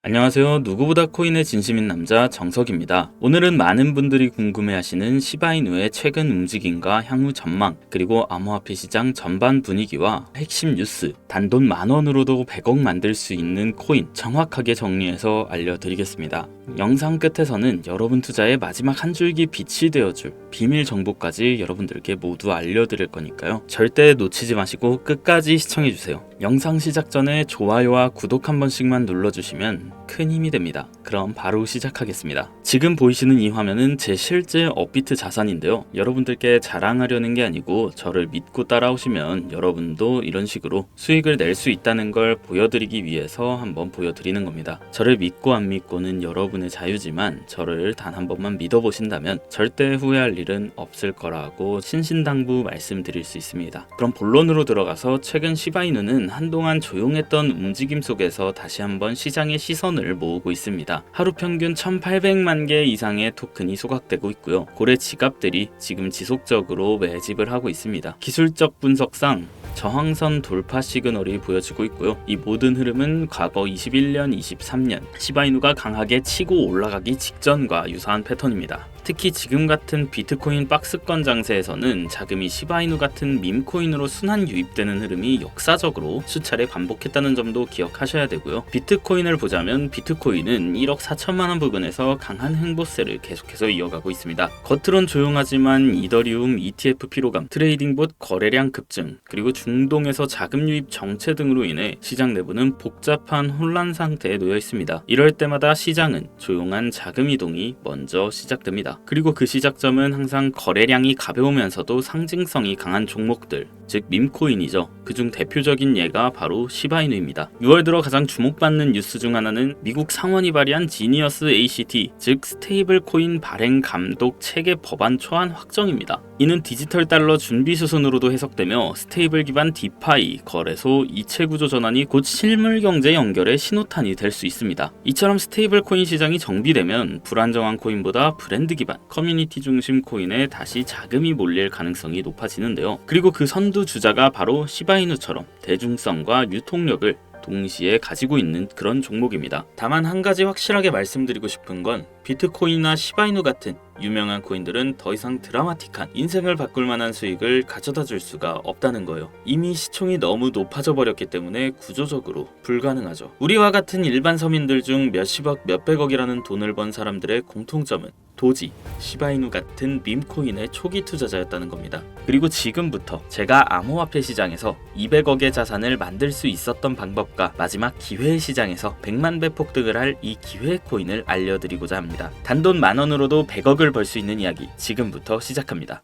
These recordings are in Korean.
안녕하세요. 누구보다 코인의 진심인 남자 정석입니다. 오늘은 많은 분들이 궁금해하시는 시바이누의 최근 움직임과 향후 전망, 그리고 암호화폐 시장 전반 분위기와 핵심 뉴스, 단돈 10,000원으로도 100억 만들 수 있는 코인 정확하게 정리해서 알려드리겠습니다. 영상 끝에서는 여러분 투자의 마지막 한 줄기 빛이 되어줄 비밀 정보까지 여러분들께 모두 알려드릴 거니까요. 절대 놓치지 마시고 끝까지 시청해주세요. 영상 시작 전에 좋아요와 구독 한 번씩만 눌러주시면 큰 힘이 됩니다. 그럼 바로 시작하겠습니다. 지금 보이시는 이 화면은 제 실제 업비트 자산인데요. 여러분들께 자랑하려는 게 아니고 저를 믿고 따라오시면 여러분도 이런 식으로 수익을 낼 수 있다는 걸 보여드리기 위해서 한번 보여드리는 겁니다. 저를 믿고 안 믿고는 여러분의 자유지만 저를 단 한 번만 믿어보신다면 절대 후회할 일은 없을 거라고 신신당부 말씀드릴 수 있습니다. 그럼 본론으로 들어가서 최근 시바이누는 한동안 조용했던 움직임 속에서 다시 한번 시장의 시선을 모으고 있습니다. 하루 평균 1,800만 개 이상의 토큰이 소각되고 있고요. 고래 지갑들이 지금 지속적으로 매집을 하고 있습니다. 기술적 분석상 저항선 돌파 시그널이 보여지고 있고요. 이 모든 흐름은 과거 21년, 23년 시바이누가 강하게 치고 올라가기 직전과 유사한 패턴입니다. 특히 지금 같은 비트코인 박스권 장세에서는 자금이 시바이누 같은 밈코인으로 순환 유입되는 흐름이 역사적으로 수차례 반복했다는 점도 기억하셔야 되고요. 비트코인을 보자면 비트코인은 1억 4천만 원 부근에서 강한 횡보세를 계속해서 이어가고 있습니다. 겉으론 조용하지만 이더리움 ETF 피로감, 트레이딩봇 거래량 급증, 그리고 중동에서 자금 유입 정체 등으로 인해 시장 내부는 복잡한 혼란 상태에 놓여 있습니다. 이럴 때마다 시장은 조용한 자금 이동이 먼저 시작됩니다. 그리고 그 시작점은 항상 거래량이 가벼우면서도 상징성이 강한 종목들, 즉 밈코인이죠. 그중 대표적인 예가 바로 시바이누입니다. 6월 들어 가장 주목받는 뉴스 중 하나는 미국 상원이 발의한 지니어스 ACT, 즉 스테이블 코인 발행 감독 체계 법안 초안 확정입니다. 이는 디지털 달러 준비 수순으로도 해석되며 스테이블 기반 디파이, 거래소, 이체 구조 전환이 곧 실물 경제 연결의 신호탄이 될 수 있습니다. 이처럼 스테이블 코인 시장이 정비되면 불안정한 코인보다 브랜드 기반, 커뮤니티 중심 코인에 다시 자금이 몰릴 가능성이 높아지는데요. 그리고 그 선두 주자가 바로 시바이누처럼 대중성과 유통력을 동시에 가지고 있는 그런 종목입니다. 다만 한 가지 확실하게 말씀드리고 싶은 건 비트코인이나 시바이누 같은 유명한 코인들은 더 이상 드라마틱한 인생을 바꿀 만한 수익을 가져다 줄 수가 없다는 거예요. 이미 시총이 너무 높아져 버렸기 때문에 구조적으로 불가능하죠. 우리와 같은 일반 서민들 중 몇십억, 몇백억이라는 돈을 번 사람들의 공통점은 도지, 시바이누 같은 밈코인의 초기 투자자였다는 겁니다. 그리고 지금부터 제가 암호화폐 시장에서 200억의 자산을 만들 수 있었던 방법과 마지막 기회 시장에서 100만 배 폭등을 할 이 기회 코인을 알려드리고자 합니다. 단돈 10,000원으로도 100억을 벌 수 있는 이야기 지금부터 시작합니다.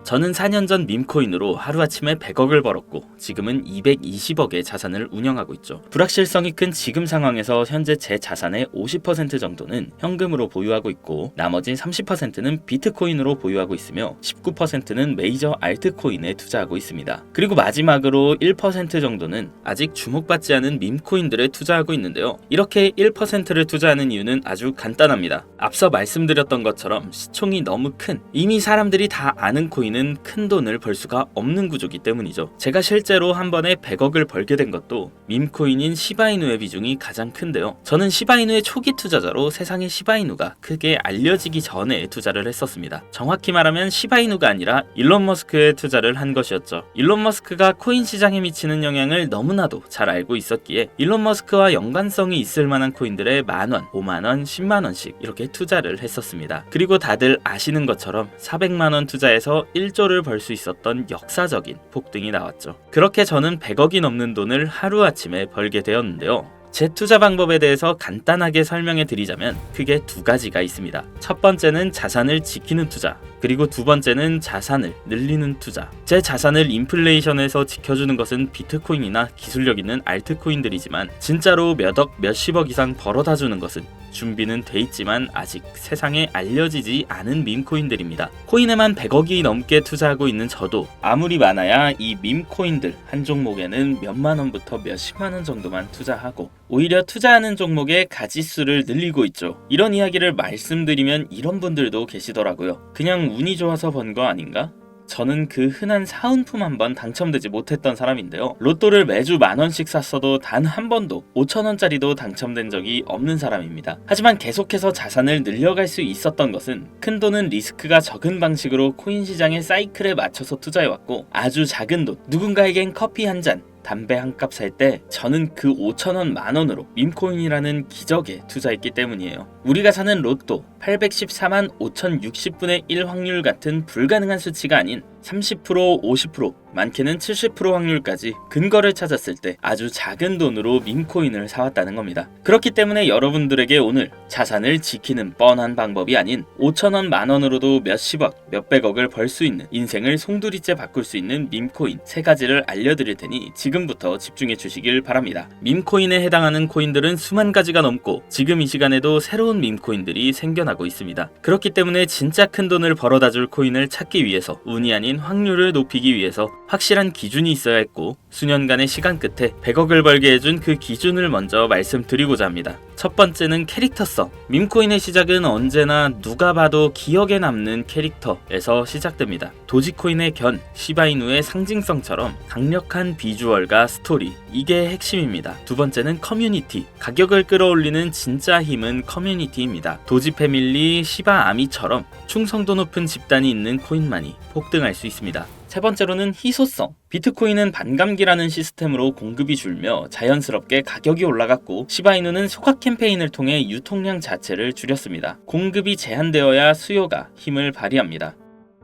저는 4년 전 밈코인으로 하루아침에 100억을 벌었고 지금은 220억의 자산을 운영하고 있죠. 불확실성이 큰 지금 상황에서 현재 제 자산의 50% 정도는 현금으로 보유하고 있고 나머지 30%는 비트코인으로 보유하고 있으며 19%는 메이저 알트코인에 투자하고 있습니다. 그리고 마지막으로 1% 정도는 아직 주목받지 않은 밈코인들에 투자하고 있는데요. 이렇게 1%를 투자하는 이유는 아주 간단합니다. 앞서 말씀드렸던 것처럼 시총이 너무 큰, 이미 사람들이 다 아는 코인은 큰 돈을 벌 수가 없는 구조기 때문이죠. 제가 실제로 한 번에 100억을 벌게 된 것도 밈코인인 시바이누의 비중이 가장 큰데요. 저는 시바이누의 초기 투자자로 세상에 시바이누가 크게 알려지기 전에 투자를 했었습니다. 정확히 말하면 시바이누가 아니라 일론 머스크에 투자를 한 것이었죠. 일론 머스크가 코인 시장에 미치는 영향을 너무나도 잘 알고 있었기에 일론 머스크와 연관성이 있을 만한 코인들에 10,000원, 50,000원, 10만원씩 이렇게 투자를 했었습니다. 그리고 다들 아시는 것처럼 400만원 투자해서 1조를 벌 수 있었던 역사적인 폭등이 나왔죠. 그렇게 저는 100억이 넘는 돈을 하루아침에 벌게 되었는데요. 제 투자 방법에 대해서 간단하게 설명해 드리자면 크게 두 가지가 있습니다. 첫 번째는 자산을 지키는 투자, 그리고 두 번째는 자산을 늘리는 투자. 제 자산을 인플레이션에서 지켜주는 것은 비트코인이나 기술력 있는 알트코인들이지만 진짜로 몇억, 몇십억 이상 벌어다 주는 것은 준비는 돼 있지만 아직 세상에 알려지지 않은 밈코인들입니다. 코인에만 100억이 넘게 투자하고 있는 저도 아무리 많아야 이 밈코인들 한 종목에는 몇만 원부터 몇십만 원 정도만 투자하고 오히려 투자하는 종목의 가지수를 늘리고 있죠. 이런 이야기를 말씀드리면 이런 분들도 계시더라고요. 그냥 운이 좋아서 번 거 아닌가? 저는 그 흔한 사은품 한번 당첨되지 못했던 사람인데요. 로또를 매주 10,000원씩 샀어도 단 한 번도 5,000원짜리도 당첨된 적이 없는 사람입니다. 하지만 계속해서 자산을 늘려갈 수 있었던 것은 큰돈은 리스크가 적은 방식으로 코인 시장의 사이클에 맞춰서 투자해왔고, 아주 작은 돈, 누군가에겐 커피 한 잔, 담배 한 값 살 때 저는 그 5,000원, 10,000원으로 밈코인이라는 기적에 투자했기 때문이에요. 우리가 사는 로또 814만 5,060분의 1 확률 같은 불가능한 수치가 아닌 30%, 50%, 많게는 70% 확률까지 근거를 찾았을 때 아주 작은 돈으로 밈코인을 사왔다는 겁니다. 그렇기 때문에 여러분들에게 오늘 자산을 지키는 뻔한 방법이 아닌 5,000원, 10,000원으로도 몇십억, 몇백억을 벌 수 있는, 인생을 송두리째 바꿀 수 있는 밈코인 3가지를 알려드릴 테니 지금부터 집중해 주시길 바랍니다. 밈코인에 해당하는 코인들은 수만 가지가 넘고 지금 이 시간에도 새로운 밈코인들이 생겨나고 있습니다. 그렇기 때문에 진짜 큰 돈을 벌어다 줄 코인을 찾기 위해서, 운이 아닌 확률을 높이기 위해서 확실한 기준이 있어야 했고, 수년간의 시간 끝에 100억을 벌게 해준 그 기준을 먼저 말씀드리고자 합니다. 첫 번째는 캐릭터성. 밈코인의 시작은 언제나 누가 봐도 기억에 남는 캐릭터에서 시작됩니다. 도지코인의 견, 시바이누의 상징성처럼 강력한 비주얼과 스토리, 이게 핵심입니다. 두 번째는 커뮤니티. 가격을 끌어올리는 진짜 힘은 커뮤니티입니다. 도지 패밀리, 시바 아미처럼 충성도 높은 집단이 있는 코인만이 폭등할 수 있습니다. 세 번째로는 희소성. 비트코인은 반감기라는 시스템으로 공급이 줄며 자연스럽게 가격이 올라갔고, 시바이누는 소각 캠페인을 통해 유통량 자체를 줄였습니다. 공급이 제한되어야 수요가 힘을 발휘합니다.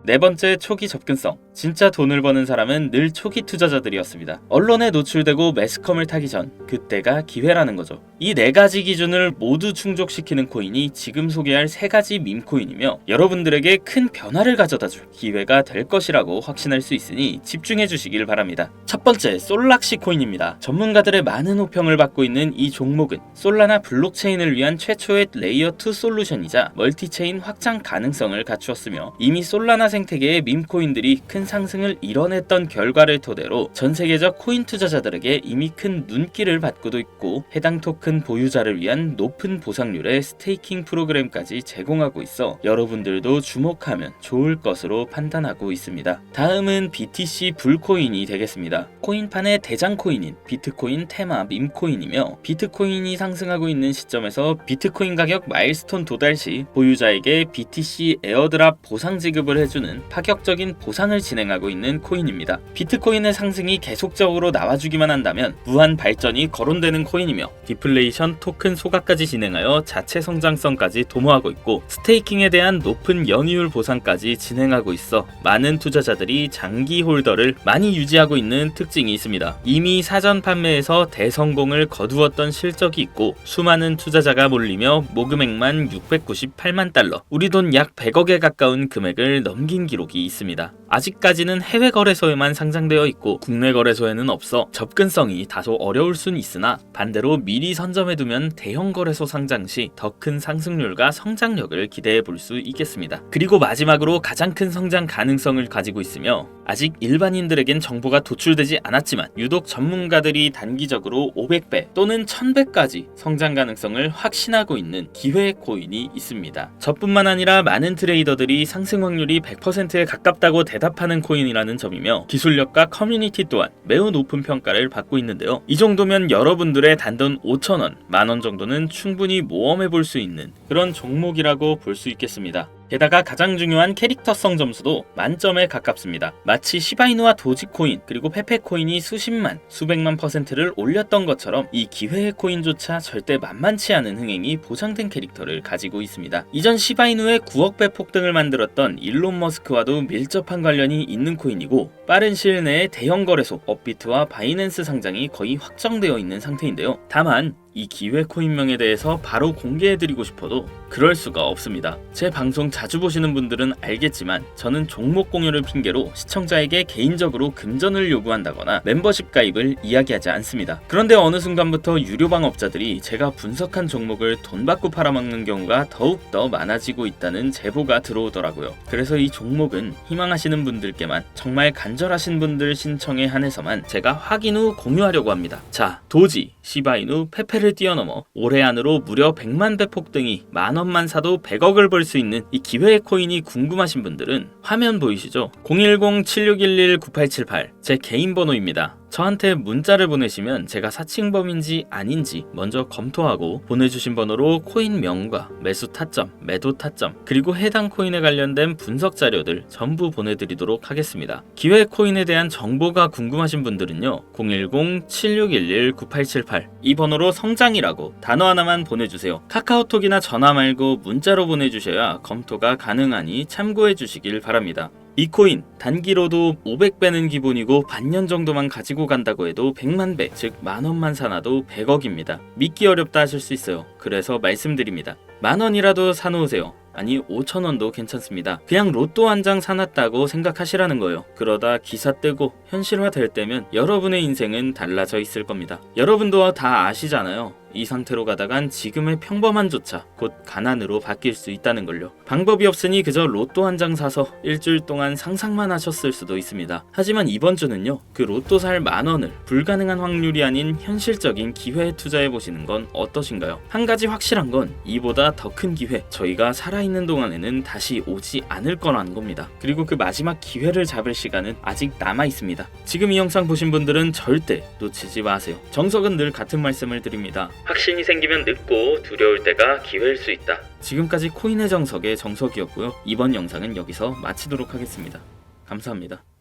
네 번째, 초기 접근성. 진짜 돈을 버는 사람은 늘 초기 투자자들이었습니다. 언론에 노출되고 매스컴을 타기 전, 그때가 기회라는 거죠. 이 4가지 기준을 모두 충족시키는 코인이 지금 소개할 3가지 밈코인이며, 여러분들에게 큰 변화를 가져다줄 기회가 될 것이라고 확신할 수 있으니 집중해 주시길 바랍니다. 첫 번째, 솔락시 코인입니다. 전문가들의 많은 호평을 받고 있는 이 종목은 솔라나 블록체인을 위한 최초의 레이어 2 솔루션이자 멀티체인 확장 가능성을 갖추었으며, 이미 솔라나 생태계의 밈코인들이 큰 상승을 이뤄냈던 결과를 토대로 전 세계적 코인 투자자들에게 이미 큰 눈길을 받고도 있고, 해당 토큰 보유자를 위한 높은 보상률의 스테이킹 프로그램까지 제공하고 있어 여러분들도 주목하면 좋을 것으로 판단하고 있습니다. 다음은 BTC 불코인이 되겠습니다. 코인판의 대장 코인인 비트코인 테마 밈코인이며, 비트코인이 상승하고 있는 시점에서 비트코인 가격 마일스톤 도달 시 보유자에게 BTC 에어드랍 보상 지급을 해주는 파격적인 보상을 진행하고 있는 코인입니다. 비트코인의 상승이 계속적으로 나와주기만 한다면 무한 발전이 거론되는 코인이며, 디플레이션 토큰 소각까지 진행하여 자체 성장성까지 도모하고 있고, 스테이킹에 대한 높은 연이율 보상까지 진행하고 있어 많은 투자자들이 장기 홀더를 많이 유지하고 있는 특징이 있습니다. 이미 사전 판매에서 대성공을 거두었던 실적이 있고, 수많은 투자자가 몰리며 모금액만 698만 달러, 우리 돈 약 100억에 가까운 금액을 넘긴 기록이 있습니다. 아직까지는 해외 거래소에만 상장되어 있고 국내 거래소에는 없어 접근성이 다소 어려울 순 있으나, 반대로 미리 선점해두면 대형 거래소 상장 시 더 큰 상승률과 성장력을 기대해 볼 수 있겠습니다. 그리고 마지막으로 가장 큰 성장 가능성을 가지고 있으며, 아직 일반인들에겐 정보가 도출되지 않았지만 유독 전문가들이 단기적으로 500배 또는 1000배까지 성장 가능성을 확신하고 있는 기회 코인이 있습니다. 저뿐만 아니라 많은 트레이더들이 상승 확률이 100%에 가깝다고 대답하는 코인이라는 점이며, 기술력과 커뮤니티 또한 매우 높은 평가를 받고 있는데요. 이 정도면 여러분들의 단돈 5,000원, 10,000원 정도는 충분히 모험해 볼 수 있는 그런 종목이라고 볼 수 있겠습니다. 게다가 가장 중요한 캐릭터성 점수도 만점에 가깝습니다. 마치 시바이누와 도지코인 그리고 페페코인이 수십만, 수백만 %를 올렸던 것처럼 이 기회의 코인조차 절대 만만치 않은 흥행이 보장된 캐릭터를 가지고 있습니다. 이전 시바이누의 9억 배 폭등을 만들었던 일론 머스크와도 밀접한 관련이 있는 코인이고, 빠른 시일 내에 대형 거래소 업비트와 바이낸스 상장이 거의 확정되어 있는 상태인데요. 다만 이 기회 코인명에 대해서 바로 공개해드리고 싶어도 그럴 수가 없습니다. 제 방송 자주 보시는 분들은 알겠지만, 저는 종목 공유를 핑계로 시청자에게 개인적으로 금전을 요구한다거나 멤버십 가입을 이야기하지 않습니다. 그런데 어느 순간부터 유료방업자들이 제가 분석한 종목을 돈 받고 팔아먹는 경우가 더욱더 많아지고 있다는 제보가 들어오더라고요. 그래서 이 종목은 희망하시는 분들께만, 정말 간절하신 분들 신청에 한해서만 제가 확인 후 공유하려고 합니다. 자, 도지, 시바이누, 페페를 기회를 뛰어넘어 올해 안으로 무려 100만 배 폭등이 만원만 사도 100억을 벌 수 있는 이 기회의 코인이 궁금하신 분들은 화면 보이시죠? 010-7611-9878 제 개인 번호입니다. 저한테 문자를 보내시면 제가 사칭범인지 아닌지 먼저 검토하고 보내주신 번호로 코인 명과 매수 타점, 매도 타점, 그리고 해당 코인에 관련된 분석 자료들 전부 보내드리도록 하겠습니다. 기회 코인에 대한 정보가 궁금하신 분들은요, 010-7611-9878 이 번호로 성장이라고 단어 하나만 보내주세요. 카카오톡이나 전화 말고 문자로 보내주셔야 검토가 가능하니 참고해 주시길 바랍니다. 이 코인 단기로도 500배는 기본이고 반년 정도만 가지고 간다고 해도 100만 배, 즉 만원만 사놔도 100억입니다. 믿기 어렵다 하실 수 있어요. 그래서 말씀드립니다. 만원이라도 사놓으세요. 아니 5천원도 괜찮습니다. 그냥 로또 한 장 사놨다고 생각하시라는 거예요. 그러다 기사 뜨고 현실화 될 때면 여러분의 인생은 달라져 있을 겁니다. 여러분도 다 아시잖아요. 이 상태로 가다간 지금의 평범함조차 곧 가난으로 바뀔 수 있다는 걸요. 방법이 없으니 그저 로또 한 장 사서 일주일 동안 상상만 하셨을 수도 있습니다. 하지만 이번 주는요, 그 로또 살 만원을 불가능한 확률이 아닌 현실적인 기회에 투자해보시는 건 어떠신가요? 한 가지 확실한 건 이보다 더 큰 기회, 저희가 살아있는 동안에는 다시 오지 않을 거라는 겁니다. 그리고 그 마지막 기회를 잡을 시간은 아직 남아있습니다. 지금 이 영상 보신 분들은 절대 놓치지 마세요. 정석은 늘 같은 말씀을 드립니다. 확신이 생기면 늦고 두려울 때가 기회일 수 있다. 지금까지 코인의 정석의 정석이었고요. 이번 영상은 여기서 마치도록 하겠습니다. 감사합니다.